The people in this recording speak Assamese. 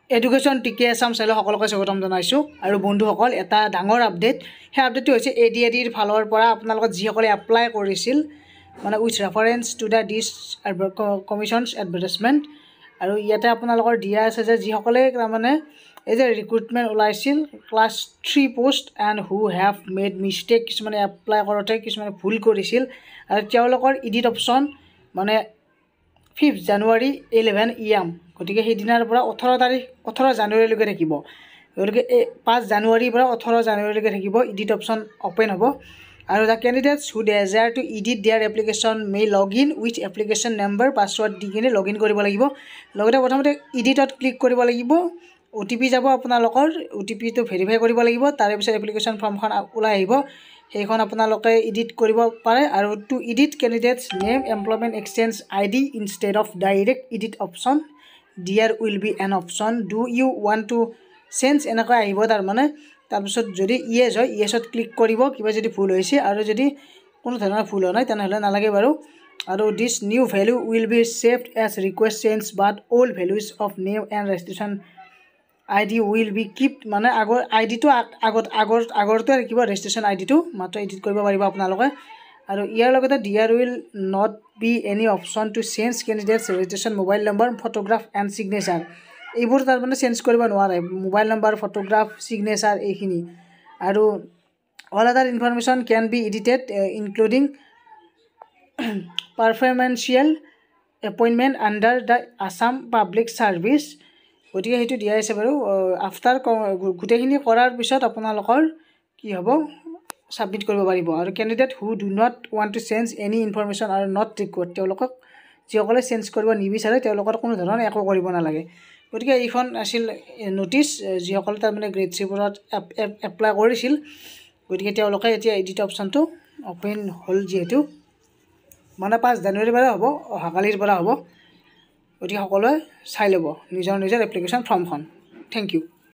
এডুকেশ্যন টিকে আছাম চেনেল সকলোকে স্বাগতম জনাইছোঁ আৰু বন্ধুসকল এটা ডাঙৰ আপডেট সেই আপডেটটো হৈছে ADADৰ ফালৰ পৰা আপোনালোকে যিসকলে এপ্লাই কৰিছিল মানে with reference to the this commission's advertisement আৰু ইয়াতে আপোনালোকৰ দিয়া আছে যে যিসকলে তাৰমানে এই যে ৰিক্ৰুটমেণ্ট ওলাইছিল class 3 post and who have made mistake কিছুমানে এপ্লাই কৰোঁতে কিছুমানে ভুল কৰিছিল আৰু তেওঁলোকৰ এডিট অপশ্যন মানে 5 জানুৱাৰী 11 AM গতিকে সেইদিনাৰ পৰা 18 জানুৱাৰীলৈকে থাকিব গতিকে 5 জানুৱাৰীৰ পৰা 18 জানুৱাৰীলৈকে থাকিব এডিট অপশ্যন অপেন হ'ব আৰু the candidates who desire to edit their application may log in with application number password দি কিনে লগ ইন কৰিব লাগিব লগতে প্ৰথমতে এডিটত ক্লিক কৰিব লাগিব OTP যাব আপোনালোকৰ OTPটো ভেৰিফাই কৰিব লাগিব তাৰে পিছত এপ্লিকেশ্যন ফৰ্মখন ওলাই আহিব সেইখন আপোনালোকে এডিট কৰিব পাৰে আৰু to edit candidates name employment exchange ID instead of direct edit option there will be an option do you want to change এনেকৈ আহিব তাৰমানে তাৰপিছত যদি ইয়েছ হয় ইয়েছত ক্লিক কৰিব কিবা যদি ভুল হৈছে আৰু যদি কোনো ধৰণৰ ভুল হোৱা নাই তেনেহ'লে নালাগে বাৰু আৰু this new value will be saved as request change but all values of name and registration ID will be keeped মানে আগৰ আইডিটো আগৰটো ৰাখিব ৰেজিষ্ট্ৰেশ্যন আইডিটো মাত্ৰ এডিট কৰিব পাৰিব আপোনালোকে আৰু ইয়াৰ লগতে দিয়াৰ will not be any option to change candidates registration mobile number photograph and signature এইবোৰ তাৰমানে চেঞ্জ কৰিব নোৱাৰে মোবাইল নম্বৰ ফটোগ্ৰাফ ছিগনেচাৰ এইখিনি আৰু all other information can be edited including preferential appointment under the Assam public service গতিকে সেইটো দিয়া আছে বাৰু আফটাৰ গোটেইখিনি কৰাৰ পিছত আপোনালোকৰ কি হ'ব ছাবমিট কৰিব পাৰিব আৰু candidate who do not want to change any information আৰু নট ৰিকুৱাৰ্ড তেওঁলোকক যিসকলে চেঞ্জ কৰিব নিবিচাৰে তেওঁলোকৰ কোনো ধৰণৰ একো কৰিব নালাগে গতিকে এইখন আছিল ন'টিছ যিসকলে তাৰমানে গ্ৰেড 3বোৰত এপ্লাই কৰিছিল গতিকে তেওঁলোকে এতিয়া এডিট অপশ্যনটো অপেন হ'ল যিহেতু মানে 5 জানুৱাৰীৰ পৰা হ'ব অহাকালিৰ পৰা হ'ব গতিকে সকলোৱে চাই ল'ব নিজৰ এপ্লিকেশ্যন ফৰ্মখন থেংক ইউ